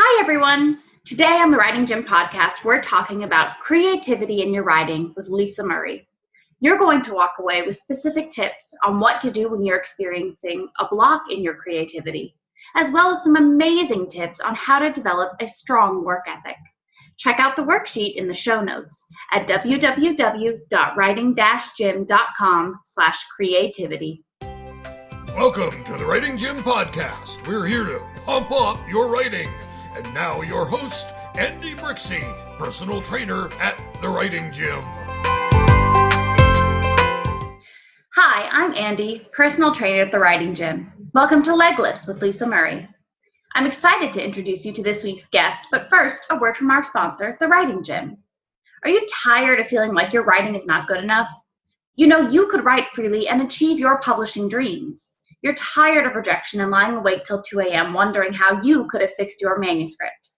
Hi, everyone. Today on the Writing Gym podcast, we're talking about creativity in your writing with Lisa Murray. You're going to walk away with specific tips on what to do when you're experiencing a block in your creativity, as well as some amazing tips on how to develop a strong work ethic. Check out the worksheet in the show notes at www.writing-gym.com/creativity. Welcome to the Writing Gym podcast. We're here to pump up your writing. And now your host, Andy Brixey, personal trainer at the Writing Gym. Hi, I'm Andy, personal trainer at the Writing Gym. Welcome to Legless with Lisa Murray. I'm excited to introduce you to this week's guest, but first, a word from our sponsor, the Writing Gym. Are you tired of feeling like your writing is not good enough? You know you could write freely and achieve your publishing dreams. You're tired of rejection and lying awake till 2 a.m. wondering how you could have fixed your manuscript.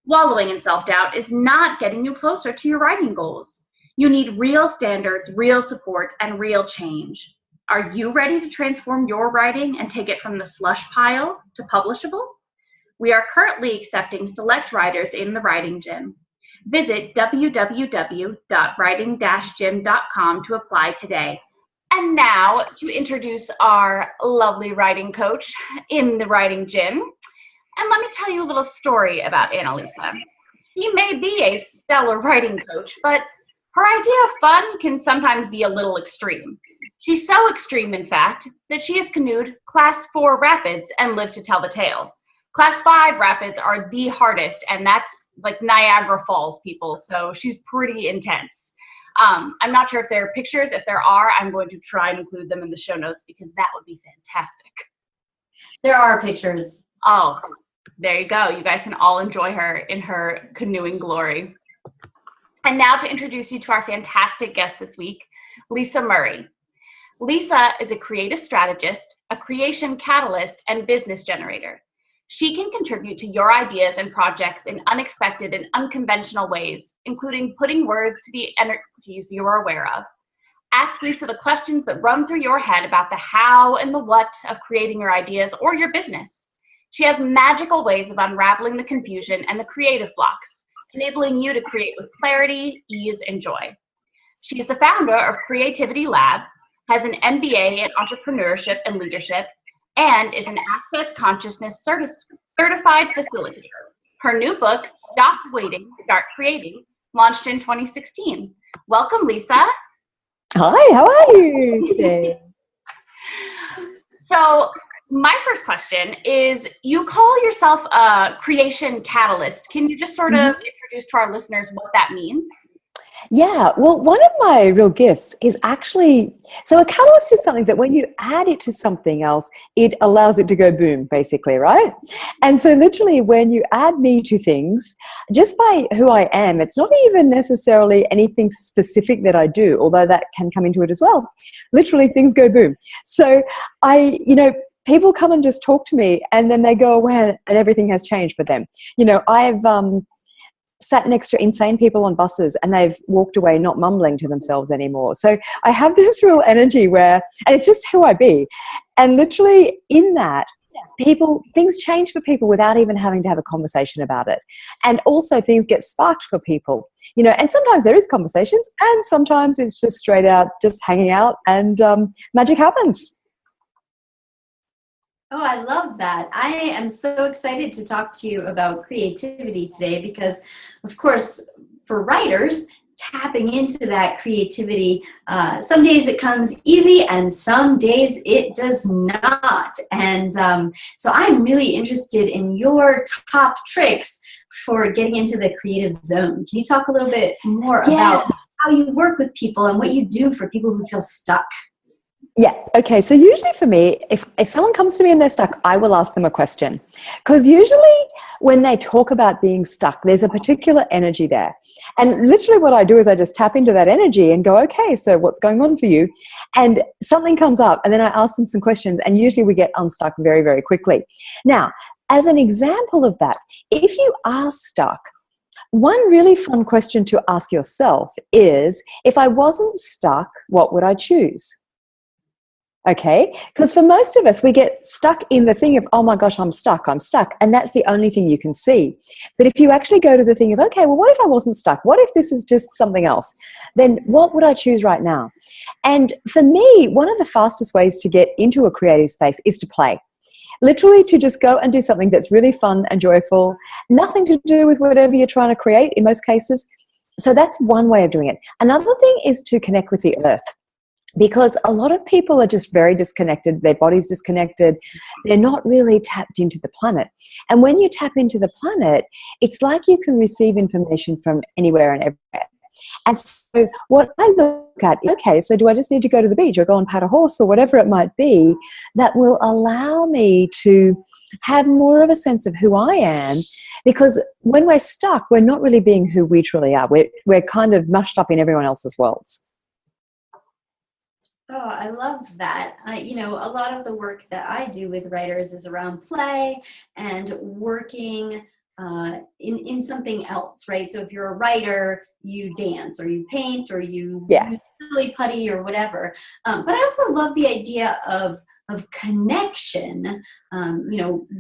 Wallowing in self-doubt is not getting you closer to your writing goals. You need real standards, real support, and real change. Are you ready to transform your writing and take it from the slush pile to publishable? We are currently accepting select writers in the Writing Gym. Visit www.writing-gym.com to apply today. And now to introduce our lovely writing coach in the Writing Gym. And let me tell you a little story about Annalisa. She may be a stellar writing coach, but her idea of fun can sometimes be a little extreme. She's so extreme, in fact, that she has canoed Class 4 rapids and lived to tell the tale. Class 5 rapids are the hardest, and that's like Niagara Falls, people, so she's pretty intense. I'm not sure if there are pictures. If there are, I'm going to try and include them in the show notes because that would be fantastic. There are pictures. Oh, there you go. You guys can all enjoy her in her canoeing glory. And now to introduce you to our fantastic guest this week, Lisa Murray. Lisa is a creative strategist, a creation catalyst, and business generator. She can contribute to your ideas and projects in unexpected and unconventional ways, including putting words to the energies you are aware of. Ask Lisa the questions that run through your head about the how and the what of creating your ideas or your business. She has magical ways of unraveling the confusion and the creative blocks, enabling you to create with clarity, ease, and joy. She is the founder of Creativity Lab, has an MBA in entrepreneurship and leadership, and is an Access Consciousness certified facilitator. Her new book, Stop Waiting, Start Creating, launched in 2016. Welcome, Lisa. Hi, how are you today? So my first question is, you call yourself a creation catalyst. Can you just sort of introduce to our listeners what that means? Yeah, well, one of my real gifts is actually, so a catalyst is something that when you add it to something else, it allows it to go boom, basically, right? And so literally when you add me to things, just by who I am, it's not even necessarily anything specific that I do, although that can come into it as well. Literally things go boom. So people come and just talk to me and then they go away and everything has changed for them. I've sat next to insane people on buses and they've walked away not mumbling to themselves anymore. So I have this real energy and it's just who I be. And literally in that, things change for people without even having to have a conversation about it. And also things get sparked for people, and sometimes there is conversations and sometimes it's just straight out, just hanging out and magic happens. Oh, I love that. I am so excited to talk to you about creativity today because, of course, for writers, tapping into that creativity, some days it comes easy and some days it does not. And so I'm really interested in your top tricks for getting into the creative zone. Can you talk a little bit more about how you work with people and what you do for people who feel stuck? Yeah. Okay. So usually for me, if someone comes to me and they're stuck, I will ask them a question. Because usually when they talk about being stuck, there's a particular energy there. And literally what I do is I just tap into that energy and go, okay, so what's going on for you? And something comes up and then I ask them some questions and usually we get unstuck very, very quickly. Now, as an example of that, if you are stuck, one really fun question to ask yourself is, if I wasn't stuck, what would I choose? Okay, because for most of us, we get stuck in the thing of, oh my gosh, I'm stuck, and that's the only thing you can see. But if you actually go to the thing of, okay, well, what if I wasn't stuck? What if this is just something else? Then what would I choose right now? And for me, one of the fastest ways to get into a creative space is to play. Literally to just go and do something that's really fun and joyful, nothing to do with whatever you're trying to create in most cases. So that's one way of doing it. Another thing is to connect with the earth. Because a lot of people are just very disconnected, their body's disconnected, they're not really tapped into the planet. And when you tap into the planet, it's like you can receive information from anywhere and everywhere. And so what I look at, okay, so do I just need to go to the beach or go and pat a horse or whatever it might be that will allow me to have more of a sense of who I am? Because when we're stuck, we're not really being who we truly are. We're kind of mushed up in everyone else's worlds. Oh, I love that. A lot of the work that I do with writers is around play and working in something else, right? So if you're a writer, you dance or you paint or you use silly putty or whatever. But I also love the idea of connection,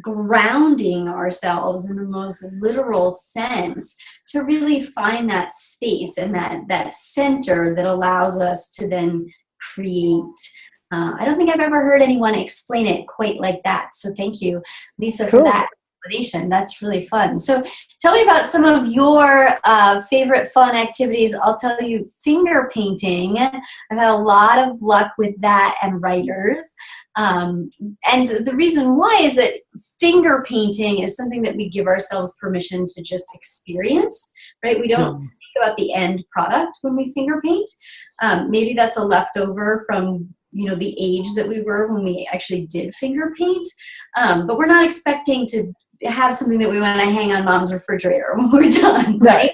grounding ourselves in the most literal sense to really find that space and that center that allows us to then create. I don't think I've ever heard anyone explain it quite like that. So thank you, Lisa, for that explanation. That's really fun. So tell me about some of your favorite fun activities. I'll tell you, finger painting. I've had a lot of luck with that and writers. And the reason why is that finger painting is something that we give ourselves permission to just experience, right? We don't think about the end product when we finger paint. Maybe that's a leftover from the age that we were when we actually did finger paint. But we're not expecting to have something that we want to hang on mom's refrigerator when we're done, right?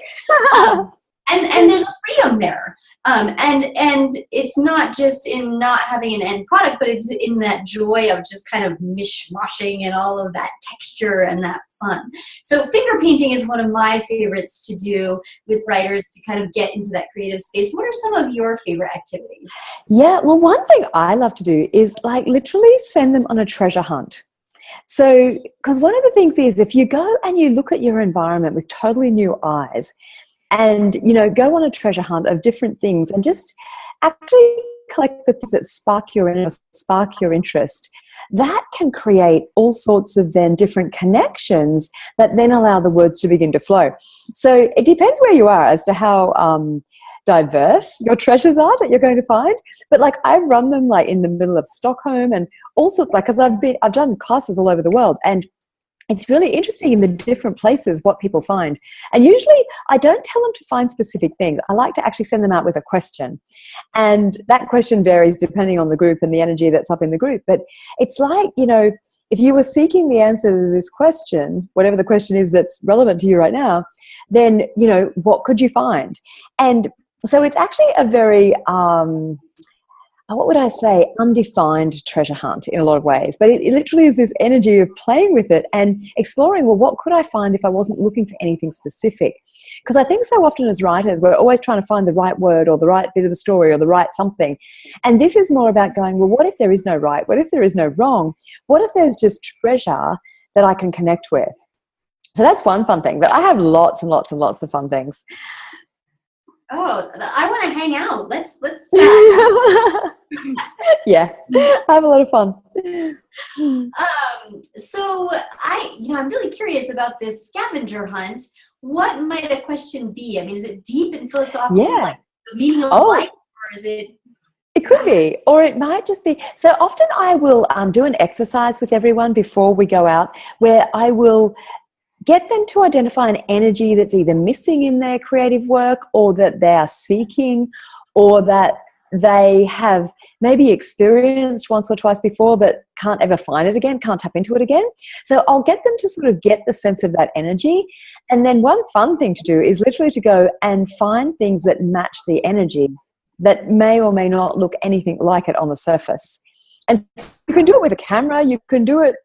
And there's a freedom there. And it's not just in not having an end product, but it's in that joy of just kind of mishmashing and all of that texture and that fun. So finger painting is one of my favorites to do with writers to kind of get into that creative space. What are some of your favorite activities? Yeah, well, one thing I love to do is literally send them on a treasure hunt. So, because one of the things is if you go and you look at your environment with totally new eyes, and, go on a treasure hunt of different things and just actually collect the things that spark your interest, that can create all sorts of then different connections that then allow the words to begin to flow. So it depends where you are as to how diverse your treasures are that you're going to find. But I run them in the middle of Stockholm and all sorts, because I've done classes all over the world, and it's really interesting in the different places what people find. And usually I don't tell them to find specific things. I like to actually send them out with a question. And that question varies depending on the group and the energy that's up in the group. But it's if you were seeking the answer to this question, whatever the question is that's relevant to you right now, then, what could you find? And so it's actually a very what would I say, undefined treasure hunt in a lot of ways. But it literally is this energy of playing with it and exploring, well, what could I find if I wasn't looking for anything specific? Because I think so often as writers, we're always trying to find the right word or the right bit of the story or the right something. And this is more about going, well, what if there is no right? What if there is no wrong? What if there's just treasure that I can connect with? So that's one fun thing. But I have lots and lots and lots of fun things. Oh, I want to hang out. Let's yeah, have a lot of fun. So I'm really curious about this scavenger hunt. What might a question be? I mean, is it deep and philosophical, like the meaning of life, or is it? It could be, or it might just be. So often I will do an exercise with everyone before we go out where I will get them to identify an energy that's either missing in their creative work or that they are seeking or that they have maybe experienced once or twice before but can't ever find it again, can't tap into it again. So I'll get them to sort of get the sense of that energy. And then one fun thing to do is literally to go and find things that match the energy that may or may not look anything like it on the surface. And you can do it with a camera, you can do it,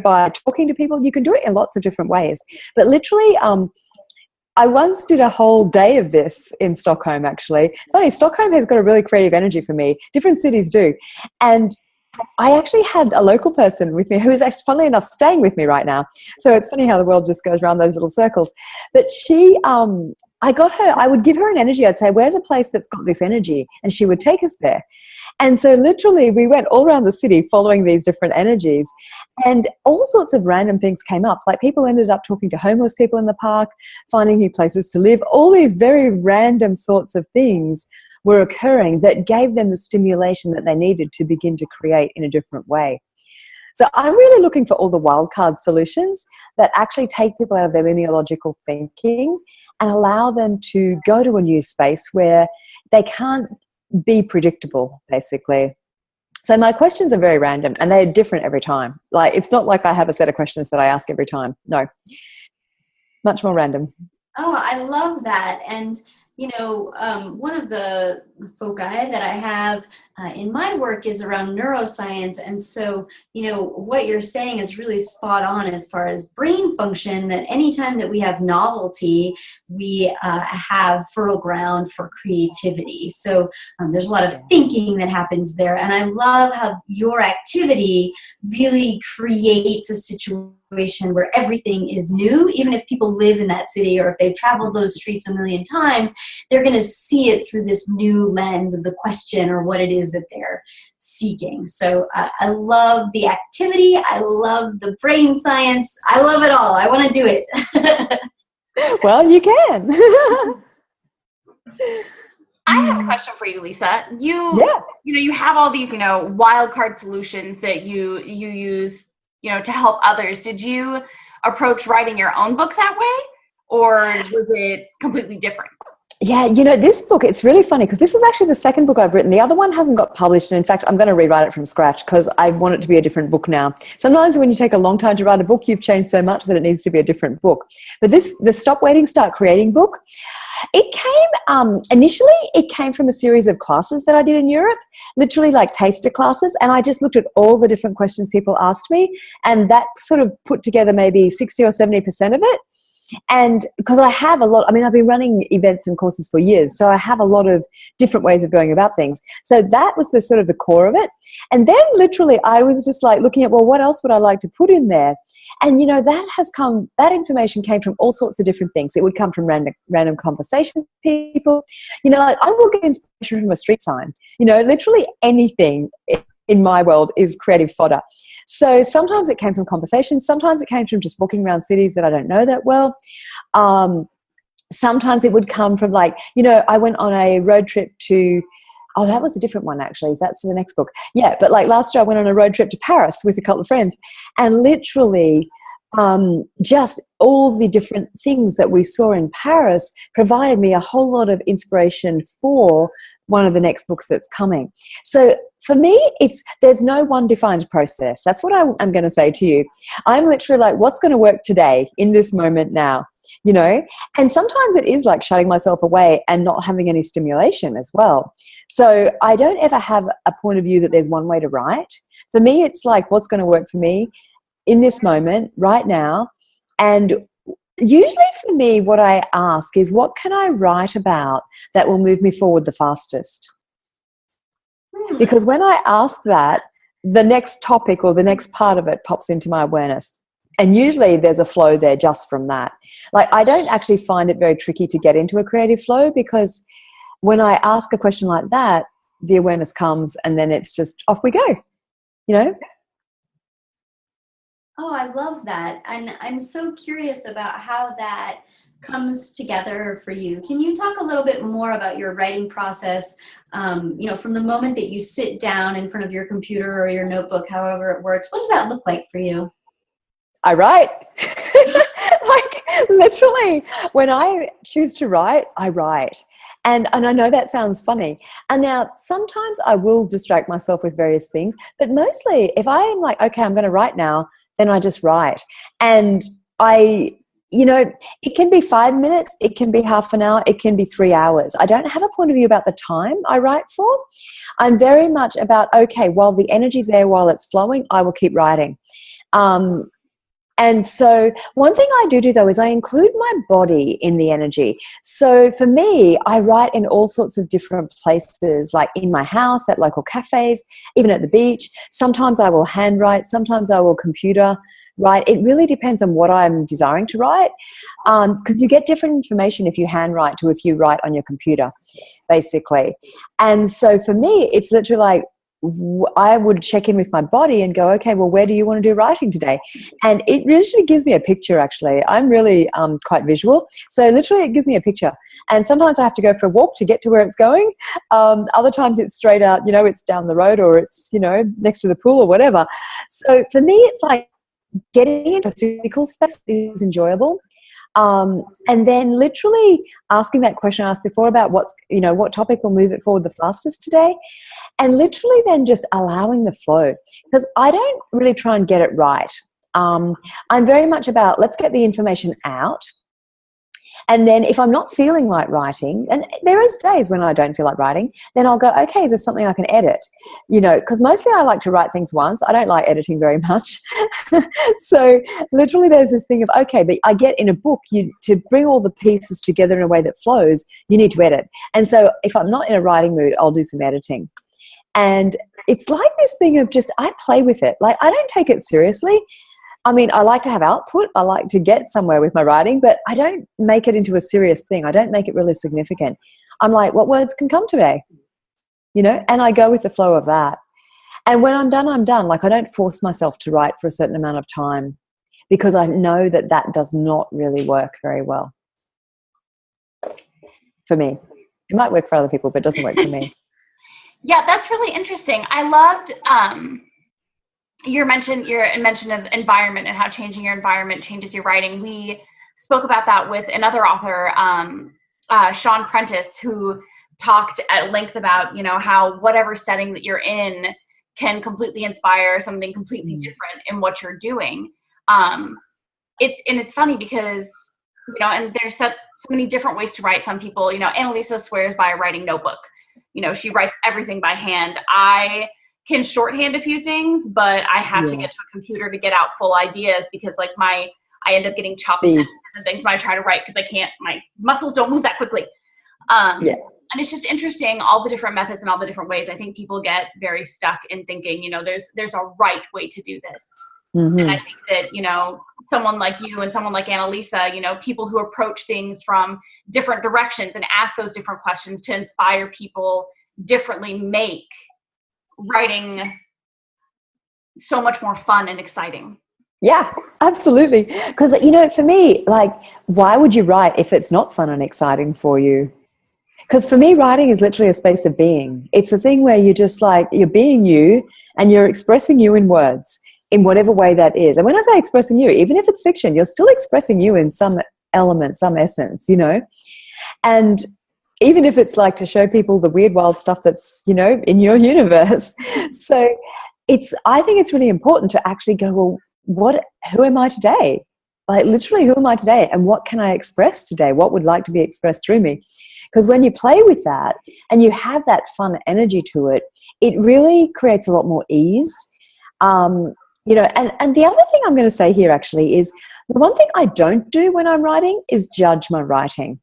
by talking to people, you can do it in lots of different ways. But literally, I once did a whole day of this in Stockholm, actually. It's funny, Stockholm has got a really creative energy for me. Different cities do. And I actually had a local person with me who is actually, funnily enough, staying with me right now. So it's funny how the world just goes around those little circles. But she, I got her, I would give her an energy. I'd say, where's a place that's got this energy? And she would take us there. And so literally we went all around the city following these different energies, and all sorts of random things came up. Like people ended up talking to homeless people in the park, finding new places to live. All these very random sorts of things were occurring that gave them the stimulation that they needed to begin to create in a different way. So I'm really looking for all the wildcard solutions that actually take people out of their lineological thinking and allow them to go to a new space where they can't be predictable, basically. So my questions are very random and they're different every time. Like, it's not like I have a set of questions that I ask every time. No, much more random. Oh, I love that. And one of the foci that I have in my work is around neuroscience. And so, what you're saying is really spot on as far as brain function, that anytime that we have novelty, we have fertile ground for creativity. So there's a lot of thinking that happens there. And I love how your activity really creates a situation where everything is new. Even if people live in that city or if they've traveled those streets a million times, they're going to see it through this new lens of the question or what it is that they're seeking. So I love the activity. I love the brain science. I love it all. I want to do it. Well, you can. I have a question for you, Lisa. You have all these, wild card solutions that you use, to help others. Did you approach writing your own book that way, or was it completely different? Yeah, this book, it's really funny because this is actually the second book I've written. The other one hasn't got published. And in fact, I'm going to rewrite it from scratch because I want it to be a different book now. Sometimes when you take a long time to write a book, you've changed so much that it needs to be a different book. But the Stop Waiting, Start Creating book, it came, initially, it came from a series of classes that I did in Europe, literally like taster classes. And I just looked at all the different questions people asked me. And that sort of put together maybe 60 or 70% of it. And because I have I've been running events and courses for years, so I have a lot of different ways of going about things. So that was the sort of the core of it. And then literally I was just like looking at, well, what else would I like to put in there? And, that information came from all sorts of different things. It would come from random conversations with people. Like I will get inspiration from a street sign. Literally anything in my world is creative fodder. So sometimes it came from conversations. Sometimes it came from just walking around cities that I don't know that well. Sometimes it would come from I went on a road trip to, that was a different one actually. That's for the next book. Yeah, but last year I went on a road trip to Paris with a couple of friends, and literally just all the different things that we saw in Paris provided me a whole lot of inspiration for one of the next books that's coming. So for me, there's no one defined process. That's what I'm going to say to you. I'm literally like, what's going to work today in this moment now? And sometimes it is like shutting myself away and not having any stimulation as well. So I don't ever have a point of view that there's one way to write. For me, it's like, what's going to work for me in this moment right now. And usually for me, what I ask is, what can I write about that will move me forward the fastest? Because when I ask that, the next topic or the next part of it pops into my awareness. And usually there's a flow there just from that. I don't actually find it very tricky to get into a creative flow, because when I ask a question like that, the awareness comes and then it's just off we go, Oh, I love that. And I'm so curious about how that comes together for you. Can you talk a little bit more about your writing process, from the moment that you sit down in front of your computer or your notebook, however it works? What does that look like for you? I write. Literally, when I choose to write, I write. And I know that sounds funny. And now sometimes I will distract myself with various things, but mostly if I'm like, okay, I'm going to write now, then I just write. And it can be 5 minutes, it can be half an hour, it can be 3 hours. I don't have a point of view about the time I write for. I'm very much about, okay, while the energy's there, while it's flowing, I will keep writing. And so one thing I do though is I include my body in the energy. So for me, I write in all sorts of different places, like in my house, at local cafes, even at the beach. Sometimes I will handwrite, sometimes I will computer write. It really depends on what I'm desiring to write, because you get different information if you handwrite to if you write on your computer, basically. And so for me, it's literally like, I would check in with my body and go, okay, well, where do you want to do writing today? And it usually gives me a picture, actually. I'm really quite visual. So literally it gives me a picture. And sometimes I have to go for a walk to get to where it's going. Other times it's straight out, it's down the road, or it's, next to the pool or whatever. So for me, it's like getting into a physical space is enjoyable. And then literally asking that question I asked before about what topic will move it forward the fastest today. And literally then just allowing the flow, because I don't really try and get it right. I'm very much about, let's get the information out. And then if I'm not feeling like writing, and there is days when I don't feel like writing, then I'll go, okay, is there something I can edit? Because mostly I like to write things once. I don't like editing very much. So literally there's this thing of, okay, but I get in a book, to bring all the pieces together in a way that flows, you need to edit. And so if I'm not in a writing mood, I'll do some editing. And it's like this thing of just, I play with it. Like, I don't take it seriously. I mean, I like to have output. I like to get somewhere with my writing, but I don't make it into a serious thing. I don't make it really significant. I'm like, what words can come today? And I go with the flow of that. And when I'm done, I'm done. Like, I don't force myself to write for a certain amount of time, because I know that that does not really work very well for me. It might work for other people, but it doesn't work for me. Yeah, that's really interesting. I loved your mention of environment and how changing your environment changes your writing. We spoke about that with another author, Sean Prentice, who talked at length about, how whatever setting that you're in can completely inspire something completely different in what you're doing. It's funny because, and there's so many different ways to write. Some people, Annalisa swears by a writing notebook. She writes everything by hand. I can shorthand a few things, but I have to get to a computer to get out full ideas, because I end up getting chopped sentences and things when I try to write, because my muscles don't move that quickly. And it's just interesting, all the different methods and all the different ways. I think people get very stuck in thinking, there's a right way to do this. Mm-hmm. And I think that, someone like you and someone like Annalisa, people who approach things from different directions and ask those different questions to inspire people differently make writing so much more fun and exciting. Yeah, absolutely. Because, for me, like, why would you write if it's not fun and exciting for you? Because for me, writing is literally a space of being. It's a thing where you're just like, you're being you and you're expressing you in words, in whatever way that is. And when I say expressing you, even if it's fiction, you're still expressing you in some element, some essence, And even if it's like to show people the weird, wild stuff that's, in your universe. So I think it's really important to actually go, well, who am I today? Like, literally, who am I today? And what can I express today? What would like to be expressed through me? Because when you play with that and you have that fun energy to it, it really creates a lot more ease. And the other thing I'm going to say here actually is, the one thing I don't do when I'm writing is judge my writing.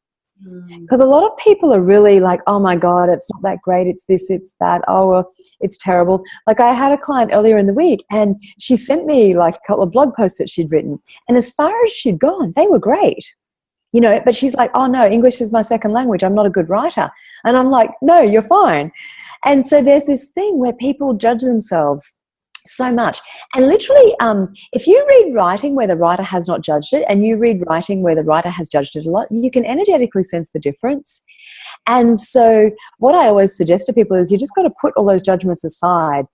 Because a lot of people are really like, oh my God, it's not that great, it's this, it's that, oh, it's terrible. Like, I had a client earlier in the week and she sent me like a couple of blog posts that she'd written, and as far as she'd gone, they were great. But she's like, oh no, English is my second language, I'm not a good writer. And I'm like, no, you're fine. And so there's this thing where people judge themselves so much. And literally, if you read writing where the writer has not judged it, and you read writing where the writer has judged it a lot, you can energetically sense the difference. And so what I always suggest to people is, you just got to put all those judgments aside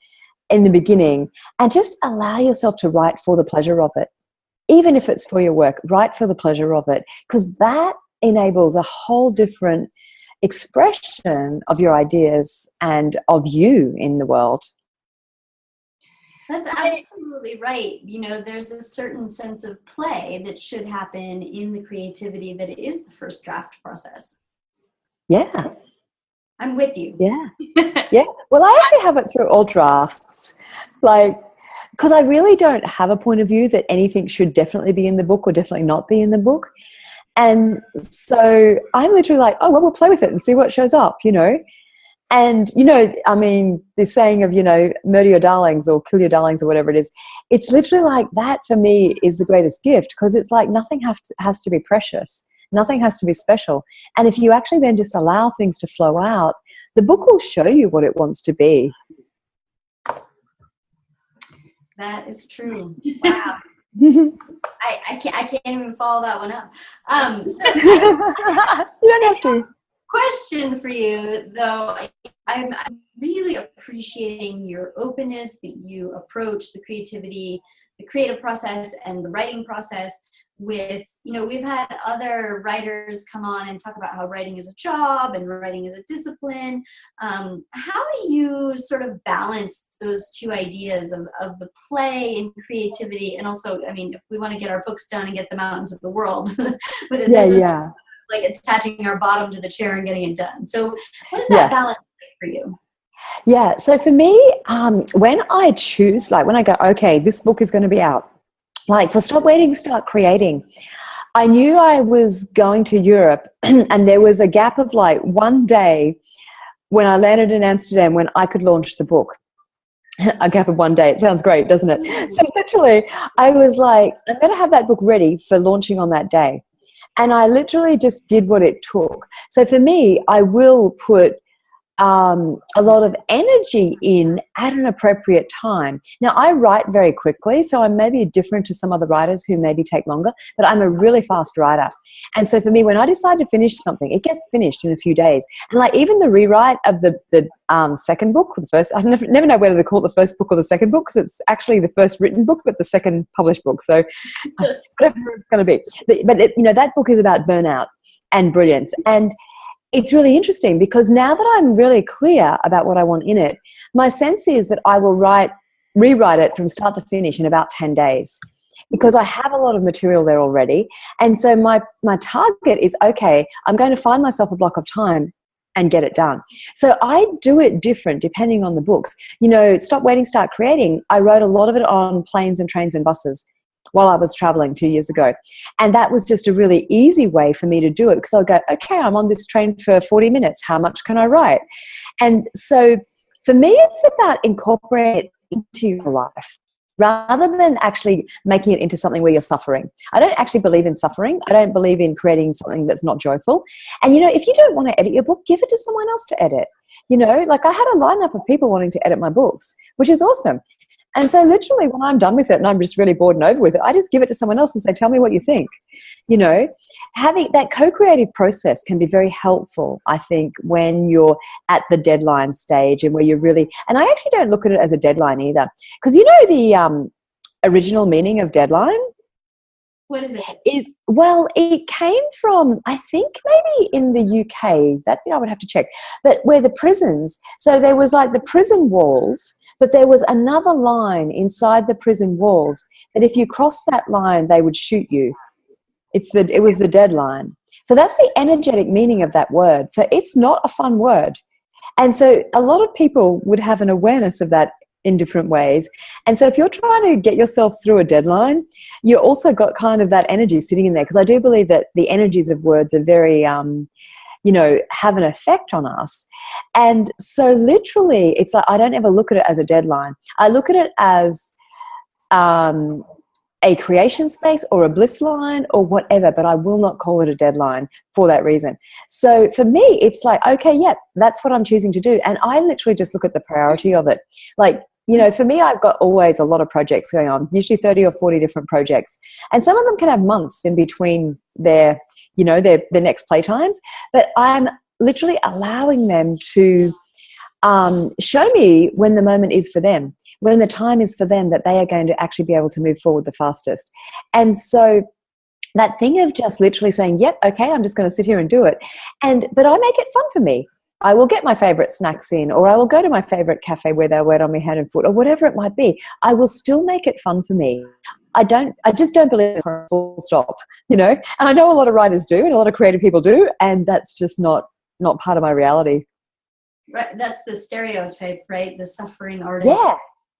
in the beginning and just allow yourself to write for the pleasure of it. Even if it's for your work, write for the pleasure of it, because that enables a whole different expression of your ideas and of you in the world. That's absolutely right. There's a certain sense of play that should happen in the creativity that is the first draft process. Yeah. I'm with you. Yeah. Yeah. Well, I actually have it through all drafts. Like, because I really don't have a point of view that anything should definitely be in the book or definitely not be in the book. And so I'm literally like, oh, well, we'll play with it and see what shows up, you know. And, you know, I mean, the saying of, you know, murder your darlings or kill your darlings or whatever it is, it's literally like that for me is the greatest gift, because it's like nothing has to be precious. Nothing has to be special. And if you actually then just allow things to flow out, the book will show you what it wants to be. That is true. Wow. I can't even follow that one up. You don't have to. Question for you, though. I'm really appreciating your openness that you approach the creativity, the creative process, and the writing process with, you know, we've had other writers come on and talk about how writing is a job and writing is a discipline. How do you sort of balance those two ideas of the play and creativity? And also, I mean, if we want to get our books done and get them out into the world, with it, there's just like attaching our bottom to the chair and getting it done. So what is that balance like for you? Yeah, so for me, when I choose, like when I go, okay, this book is going to be out, like for Stop Waiting, Start Creating, I knew I was going to Europe and there was a gap of like one day when I landed in Amsterdam when I could launch the book. A gap of one day. It sounds great, doesn't it? So literally, I was like, I'm going to have that book ready for launching on that day. And I literally just did what it took. So for me, I will put a lot of energy in at an appropriate time. Now, I write very quickly, so I'm maybe different to some other writers who maybe take longer, but I'm a really fast writer. And so for me, when I decide to finish something, it gets finished in a few days. And like even the rewrite of the second book, or the first, I never know whether to call it the first book or the second book, because it's actually the first written book, but the second published book. So whatever it's going to be. But you know, that book is about burnout and brilliance. And it's really interesting because now that I'm really clear about what I want in it, my sense is that I will rewrite it from start to finish in about 10 days because I have a lot of material there already. And so my target is, okay, I'm going to find myself a block of time and get it done. So I do it different depending on the books. You know, Stop Waiting, Start Creating, I wrote a lot of it on planes and trains and buses while I was traveling 2 years ago. And that was just a really easy way for me to do it because I'll go, okay, I'm on this train for 40 minutes. How much can I write? And so for me, it's about incorporating it into your life rather than actually making it into something where you're suffering. I don't actually believe in suffering. I don't believe in creating something that's not joyful. And, you know, if you don't want to edit your book, give it to someone else to edit. You know, like I had a lineup of people wanting to edit my books, which is awesome. And so literally when I'm done with it and I'm just really bored and over with it, I just give it to someone else and say, tell me what you think. You know, having that co-creative process can be very helpful, I think, when you're at the deadline stage and where you're really, and I actually don't look at it as a deadline either. Because you know the original meaning of deadline? What is it? Well, it came from, I think maybe in the UK, that I would have to check, but where the prisons, so there was like the prison walls, but there was another line inside the prison walls that if you crossed that line, they would shoot you. It was the deadline. So that's the energetic meaning of that word. So it's not a fun word. And so a lot of people would have an awareness of that in different ways. And so if you're trying to get yourself through a deadline, you also got kind of that energy sitting in there. Because I do believe that the energies of words are very, you know, have an effect on us. And so literally, it's like I don't ever look at it as a deadline. I look at it as a creation space or a bliss line or whatever, but I will not call it a deadline for that reason. So for me, it's like, okay, yeah, that's what I'm choosing to do. And I literally just look at the priority of it. Like, you know, for me, I've got always a lot of projects going on, usually 30 or 40 different projects. And some of them can have months in between their next playtimes, but I'm literally allowing them to show me when the moment is for them, when the time is for them that they are going to actually be able to move forward the fastest. And so that thing of just literally saying, yep, okay, I'm just going to sit here and do it. But I make it fun for me. I will get my favorite snacks in, or I will go to my favorite cafe where they'll wait on me hand and foot, or whatever it might be. I will still make it fun for me. I just don't believe in a full stop, you know, and I know a lot of writers do and a lot of creative people do, and that's just not part of my reality. Right. That's the stereotype, right? The suffering artist.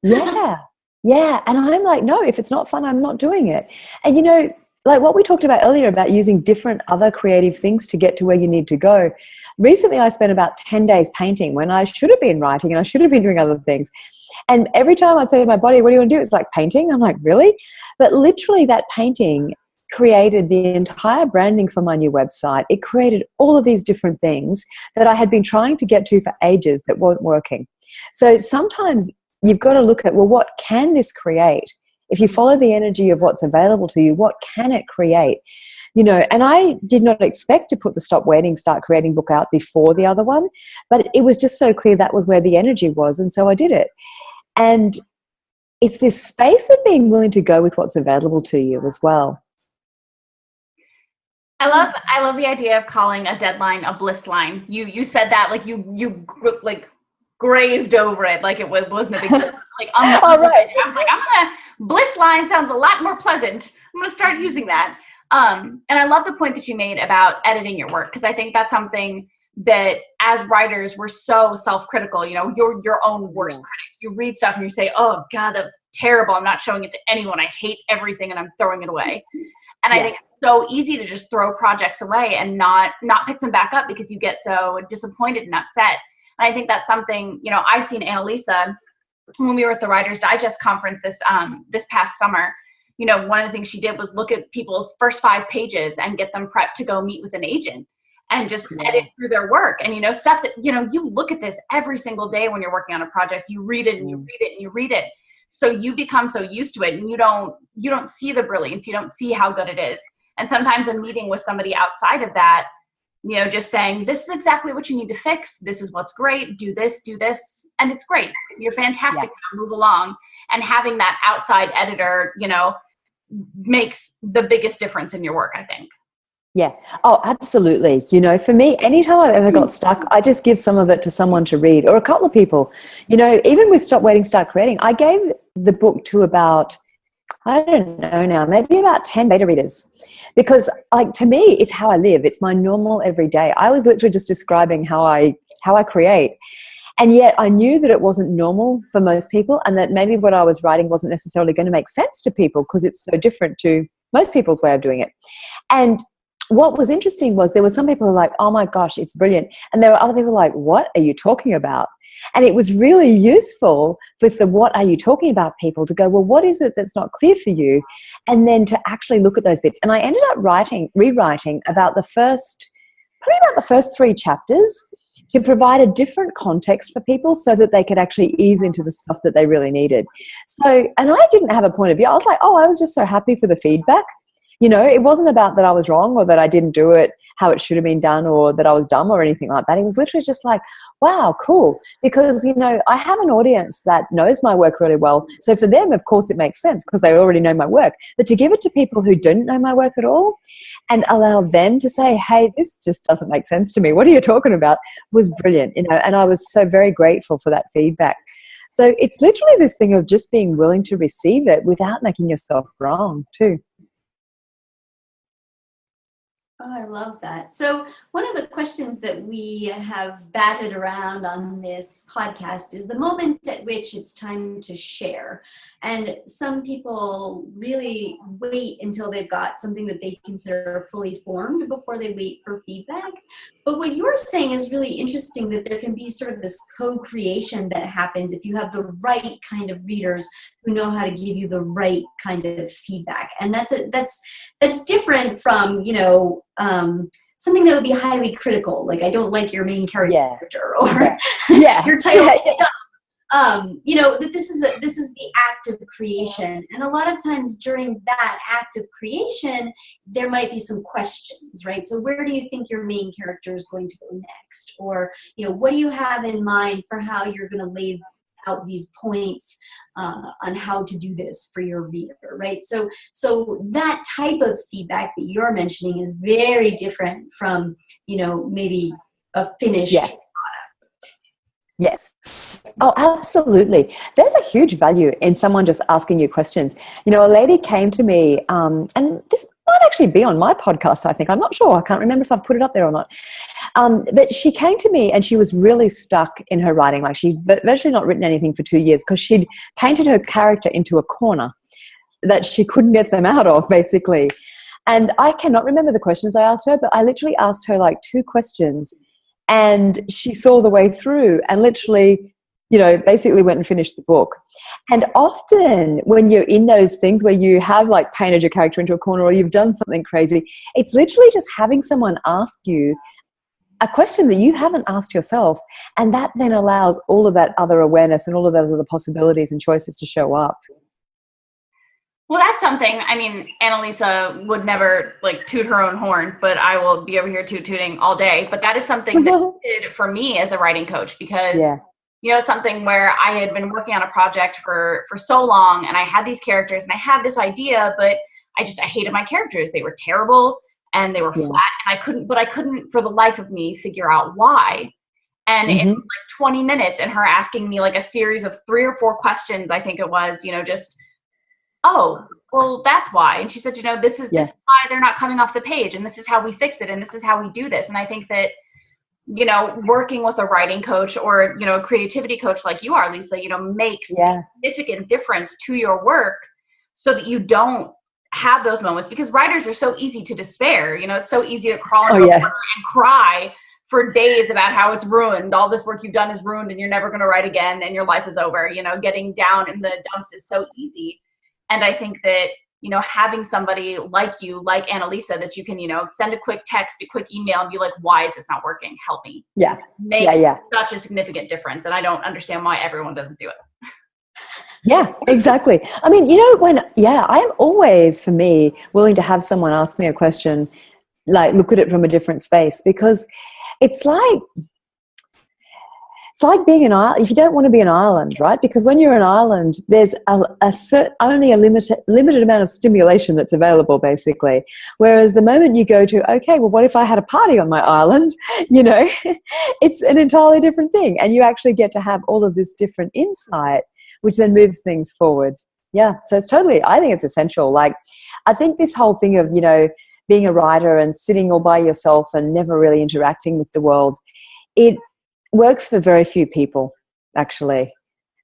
Yeah. Yeah. And I'm like, no, if it's not fun, I'm not doing it. And, you know, like what we talked about earlier about using different other creative things to get to where you need to go. Recently, I spent about 10 days painting when I should have been writing and I should have been doing other things. And every time I'd say to my body, what do you want to do? It's like painting. I'm like, really? But literally that painting created the entire branding for my new website. It created all of these different things that I had been trying to get to for ages that weren't working. So sometimes you've got to look at, well, what can this create? If you follow the energy of what's available to you, what can it create? You know, and I did not expect to put the Stop Waiting, Start Creating book out before the other one, but it was just so clear that was where the energy was, and so I did it. And it's this space of being willing to go with what's available to you as well. I love the idea of calling a deadline a bliss line. You said that like you like grazed over it like it wasn't a big deal. Like All right. I was like, bliss line sounds a lot more pleasant. I'm gonna start using that. And I love the point that you made about editing your work, because I think that's something that as writers we're so self-critical. You know, you're your own worst critic. You read stuff and you say, oh God, that was terrible. I'm not showing it to anyone. I hate everything and I'm throwing it away. And I think it's so easy to just throw projects away and not pick them back up because you get so disappointed and upset. And I think that's something, you know, I've seen Annalisa when we were at the Writer's Digest conference this past summer. You know, one of the things she did was look at people's first 5 pages and get them prepped to go meet with an agent and just edit through their work. And, you know, stuff that, you know, you look at this every single day when you're working on a project, you read it and you read it and you read it. So you become so used to it and you don't see the brilliance. You don't see how good it is. And sometimes a meeting with somebody outside of that, you know, just saying, this is exactly what you need to fix. This is what's great. Do this, and it's great. You're fantastic. Now move along. And having that outside editor, you know, makes the biggest difference in your work, I think. Yeah. Oh, absolutely. You know, for me, anytime I've ever got stuck, I just give some of it to someone to read, or a couple of people. You know, even with Stop Waiting, Start Creating, I gave the book to about, I don't know now, maybe about 10 beta readers. Because, like, to me, it's how I live. It's my normal everyday. I was literally just describing how I create. And yet I knew that it wasn't normal for most people, and that maybe what I was writing wasn't necessarily going to make sense to people because it's so different to most people's way of doing it. And what was interesting was there were some people who were like, oh my gosh, it's brilliant. And there were other people like, what are you talking about? And it was really useful with the what are you talking about people to go, well, what is it that's not clear for you? And then to actually look at those bits. And I ended up rewriting about the first 3 chapters to provide a different context for people so that they could actually ease into the stuff that they really needed. So, and I didn't have a point of view. I was like, oh, I was just so happy for the feedback. You know, it wasn't about that I was wrong or that I didn't do it how it should have been done or that I was dumb or anything like that. It was literally just like, wow, cool. Because, you know, I have an audience that knows my work really well. So for them, of course, it makes sense because they already know my work. But to give it to people who didn't know my work at all and allow them to say, hey, this just doesn't make sense to me. What are you talking about? Was brilliant, you know, and I was so very grateful for that feedback. So it's literally this thing of just being willing to receive it without making yourself wrong too. Oh, I love that. So one of the questions that we have batted around on this podcast is the moment at which it's time to share. And some people really wait until they've got something that they consider fully formed before they wait for feedback. But what you're saying is really interesting, that there can be sort of this co-creation that happens if you have the right kind of readers who know how to give you the right kind of feedback. And that's different from, you know, something that would be highly critical, like I don't like your main character or your title. You know, that this is the act of creation, and a lot of times during that act of creation, there might be some questions, right? So where do you think your main character is going to go next, or you know, what do you have in mind for how you're going to lay out these points on how to do this for your reader, right? So that type of feedback that you're mentioning is very different from, you know, maybe a finished product. Yes. Oh, absolutely. There's a huge value in someone just asking you questions. You know, a lady came to me, and this might actually be on my podcast, I think. I'm not sure. I can't remember if I've put it up there or not. But she came to me and she was really stuck in her writing. Like, she'd virtually not written anything for 2 years because she'd painted her character into a corner that she couldn't get them out of, basically. And I cannot remember the questions I asked her, but I literally asked her like 2 questions, and she saw the way through and literally, you know, basically went and finished the book. And often when you're in those things where you have like painted your character into a corner or you've done something crazy, it's literally just having someone ask you a question that you haven't asked yourself. And that then allows all of that other awareness and all of those other possibilities and choices to show up. Well, that's something, I mean, Annalisa would never like toot her own horn, but I will be over here tooting all day. But that is something that did for me as a writing coach, because, you know, it's something where I had been working on a project for so long, and I had these characters and I had this idea, but I hated my characters. They were terrible and they were flat, and I couldn't for the life of me figure out why. And in like 20 minutes and her asking me like a series of 3 or 4 questions, I think it was, you know, just, oh, well, that's why. And she said, you know, this is why they're not coming off the page, and this is how we fix it, and this is how we do this. And I think that, you know, working with a writing coach or, you know, a creativity coach like you are, Lisa, you know, makes a significant difference to your work so that you don't have those moments, because writers are so easy to despair. You know, it's so easy to crawl into a corner and cry for days about how it's ruined. All this work you've done is ruined and you're never going to write again and your life is over. You know, getting down in the dumps is so easy. And I think that, you know, having somebody like you, like Annalisa, that you can, you know, send a quick text, a quick email and be like, why is this not working? Help me. Makes such a significant difference. And I don't understand why everyone doesn't do it. Yeah, exactly. I mean, you know, I am always, for me, willing to have someone ask me a question, like look at it from a different space, because it's like being an island. If you don't want to be an island, right? Because when you're an island, there's only a limited amount of stimulation that's available, basically. Whereas the moment you go to, okay, well, what if I had a party on my island? You know, it's an entirely different thing, and you actually get to have all of this different insight, which then moves things forward. Yeah, so it's totally, I think it's essential. Like, I think this whole thing of, you know, being a writer and sitting all by yourself and never really interacting with the world, it works for very few people, actually.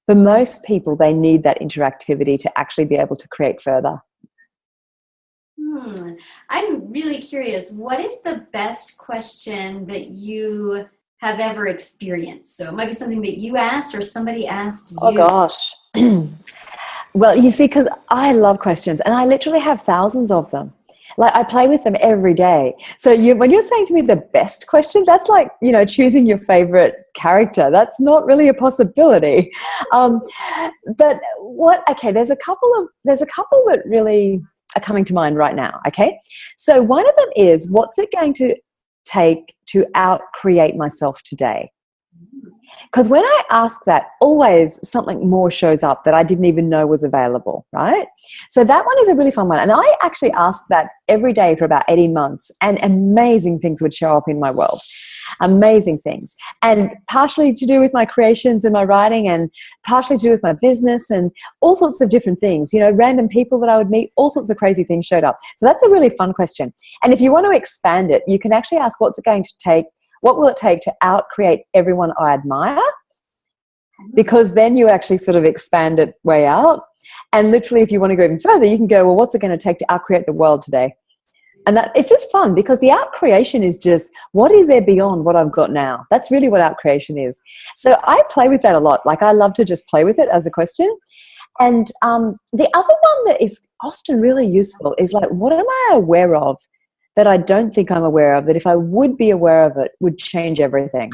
For most people, they need that interactivity to actually be able to create further. I'm really curious. What is the best question that you have ever experienced? So it might be something that you asked or somebody asked you. Oh, gosh. Well, you see, because I love questions and I literally have thousands of them. Like, I play with them every day. So when you're saying to me the best question, that's like, you know, choosing your favorite character. That's not really a possibility. But there's a couple that really are coming to mind right now. Okay. So one of them is, what's it going to take to out-create myself today? Because when I ask that, always something more shows up that I didn't even know was available, right? So that one is a really fun one. And I actually asked that every day for about 18 months, and amazing things would show up in my world. Amazing things. And partially to do with my creations and my writing, and partially to do with my business, and all sorts of different things. You know, random people that I would meet, all sorts of crazy things showed up. So that's a really fun question. And if you want to expand it, you can actually ask, what will it take to out-create everyone I admire? Because then you actually sort of expand it way out. And literally, if you want to go even further, you can go, well, what's it going to take to out-create the world today? And that it's just fun, because the out-creation is just, what is there beyond what I've got now? That's really what out-creation is. So I play with that a lot. Like, I love to just play with it as a question. And the other one that is often really useful is like, what am I aware of that I don't think I'm aware of, that if I would be aware of it, would change everything?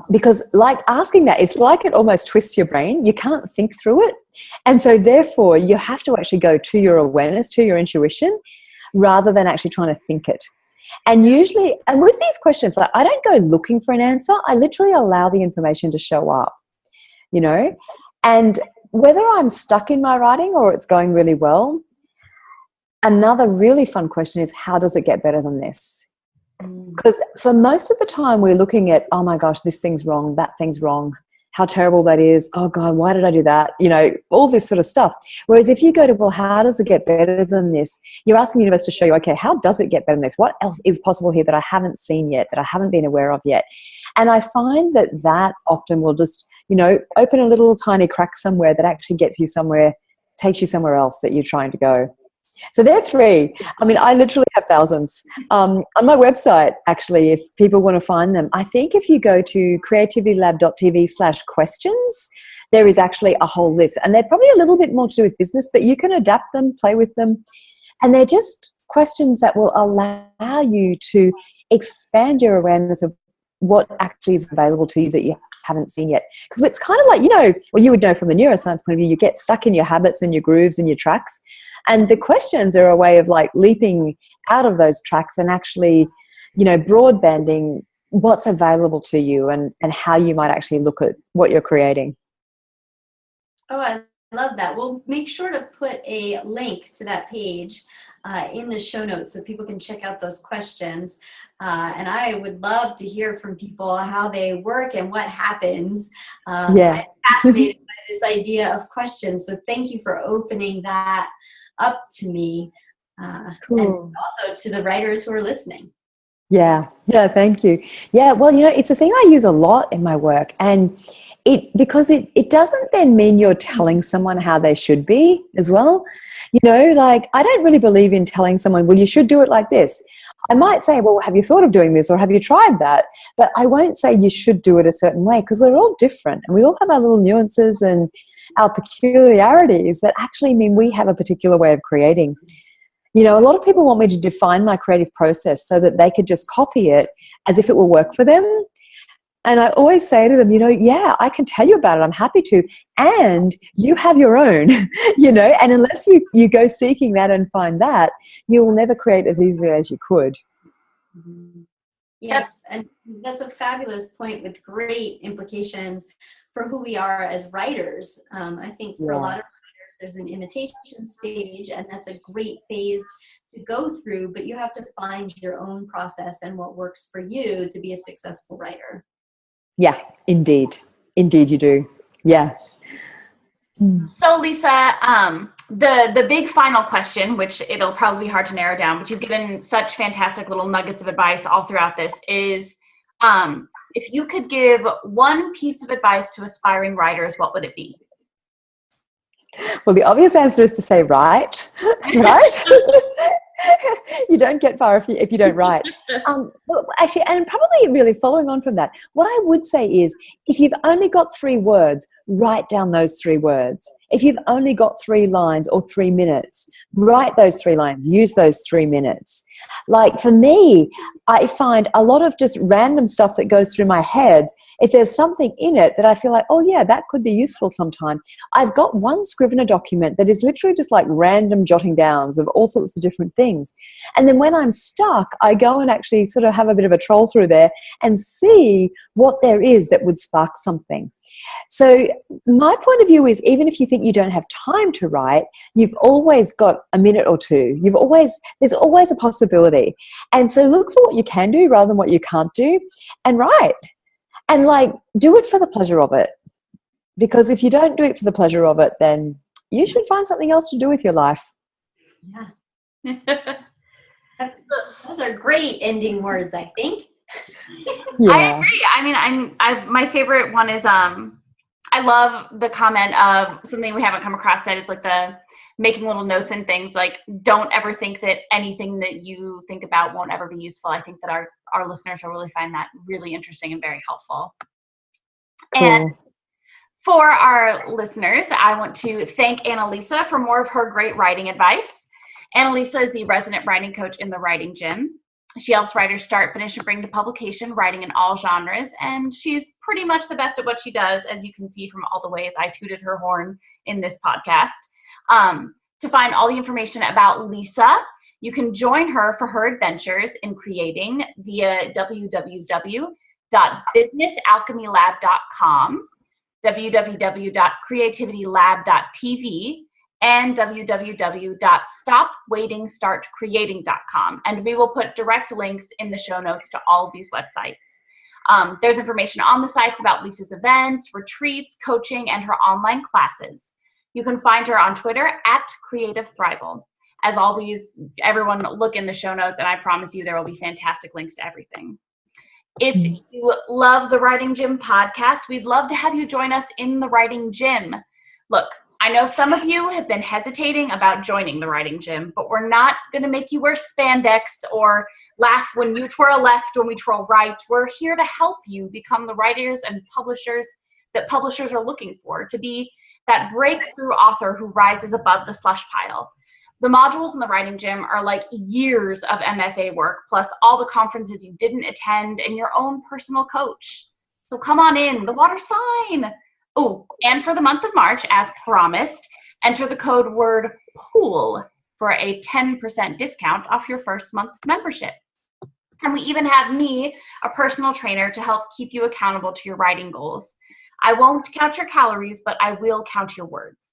Because like asking that, it's like it almost twists your brain. You can't think through it. And so therefore, you have to actually go to your awareness, to your intuition, rather than actually trying to think it. And usually, and with these questions, like, I don't go looking for an answer. I literally allow the information to show up, you know? And whether I'm stuck in my writing or it's going really well, another really fun question is, how does it get better than this? Because for most of the time we're looking at, oh my gosh, this thing's wrong, that thing's wrong, how terrible that is, oh God, why did I do that? You know, all this sort of stuff. Whereas if you go to, well, how does it get better than this? You're asking the universe to show you, okay, how does it get better than this? What else is possible here that I haven't seen yet, that I haven't been aware of yet? And I find that often will just, you know, open a little tiny crack somewhere that actually gets you somewhere, takes you somewhere else that you're trying to go. So there are 3. I mean, I literally have thousands. On my website, actually, if people want to find them, I think if you go to creativitylab.tv/questions, there is actually a whole list. And they're probably a little bit more to do with business, but you can adapt them, play with them. And they're just questions that will allow you to expand your awareness of what actually is available to you that you haven't seen yet. Because it's kind of like, you know, well, you would know from a neuroscience point of view, you get stuck in your habits and your grooves and your tracks. And the questions are a way of like leaping out of those tracks and actually, you know, broadbanding what's available to you and how you might actually look at what you're creating. Oh, I love that. We'll make sure to put a link to that page in the show notes so people can check out those questions. And I would love to hear from people how they work and what happens. I'm fascinated by this idea of questions. So thank you for opening that up to me. Cool. And also to the writers who are listening. Yeah, thank you. Yeah, well, you know, it's a thing I use a lot in my work, and because it doesn't then mean you're telling someone how they should be as well. You know, like I don't really believe in telling someone, well, you should do it like this. I might say, well, have you thought of doing this or have you tried that? But I won't say you should do it a certain way because we're all different and we all have our little nuances and our peculiarities that actually mean we have a particular way of creating. You know, a lot of people want me to define my creative process so that they could just copy it as if it will work for them. And I always say to them, you know, yeah, I can tell you about it. I'm happy to. And you have your own, you know, and unless you go seeking that and find that, you will never create as easily as you could. Yes, and that's a fabulous point with great implications for who we are as writers. I think for a lot of writers, there's an imitation stage, and that's a great phase to go through, but you have to find your own process and what works for you to be a successful writer. Yeah, indeed. Indeed you do. Yeah. So Lisa, the big final question, which it'll probably be hard to narrow down, but you've given such fantastic little nuggets of advice all throughout this, is if you could give one piece of advice to aspiring writers, what would it be? Well, the obvious answer is to say write, right? You don't get far if you don't write. Well, actually, and probably really following on from that, what I would say is if you've only got 3 words, write down those 3 words. If you've only got 3 lines or 3 minutes, write those 3 lines, use those 3 minutes. Like for me, I find a lot of just random stuff that goes through my head. If there's something in it that I feel like, oh yeah, that could be useful sometime. I've got one Scrivener document that is literally just like random jotting downs of all sorts of different things. And then when I'm stuck, I go and actually sort of have a bit of a troll through there and see what there is that would spark something. So my point of view is even if you think you don't have time to write, you've always got a minute or 2. There's always a possibility. And so look for what you can do rather than what you can't do and write. And like, do it for the pleasure of it. Because if you don't do it for the pleasure of it, then you should find something else to do with your life. Yeah. Those are great ending words, I think. Yeah. I agree. I mean, my favorite one is, I love the comment of something we haven't come across that is like the making little notes and things, like don't ever think that anything that you think about won't ever be useful. I think that our listeners will really find that really interesting and very helpful. Cool. And for our listeners, I want to thank Annalisa for more of her great writing advice. Annalisa is the resident writing coach in the Writing Gym. She helps writers start, finish, and bring to publication writing in all genres, and she's pretty much the best at what she does, as you can see from all the ways I tooted her horn in this podcast. To find all the information about Lisa, you can join her for her adventures in creating via www.businessalchemylab.com, www.creativitylab.tv, and www.stopwaiting.startcreating.com. And we will put direct links in the show notes to all of these websites. There's information on the sites about Lisa's events, retreats, coaching, and her online classes. You can find her on Twitter at Creative Thrival. As always, everyone look in the show notes, and I promise you there will be fantastic links to everything. If you love the Writing Gym podcast, we'd love to have you join us in the Writing Gym. Look, I know some of you have been hesitating about joining the Writing Gym, but we're not going to make you wear spandex or laugh when you twirl left when we twirl right. We're here to help you become the writers and publishers that publishers are looking for, to be that breakthrough author who rises above the slush pile. The modules in the Writing Gym are like years of MFA work, plus all the conferences you didn't attend and your own personal coach. So come on in, the water's fine. Oh, and for the month of March, as promised, enter the code word POOL for a 10% discount off your first month's membership. And we even have me, a personal trainer, to help keep you accountable to your writing goals. I won't count your calories, but I will count your words.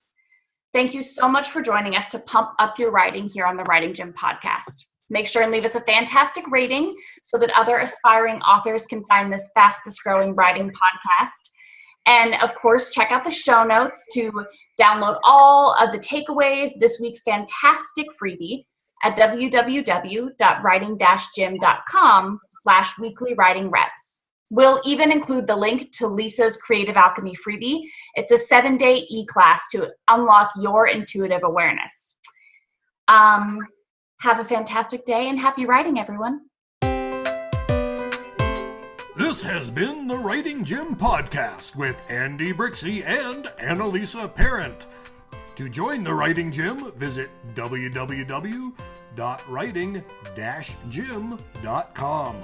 Thank you so much for joining us to pump up your writing here on the Writing Gym podcast. Make sure and leave us a fantastic rating so that other aspiring authors can find this fastest growing writing podcast. And of course, check out the show notes to download all of the takeaways, this week's fantastic freebie at www.writing-gym.com/weekly-writing-reps. We'll even include the link to Lisa's Creative Alchemy freebie. It's a 7-day e-class to unlock your intuitive awareness. Have a fantastic day and happy writing, everyone. This has been the Writing Gym Podcast with Andy Brixey and Annalisa Parent. To join the Writing Gym, visit www.writing-gym.com.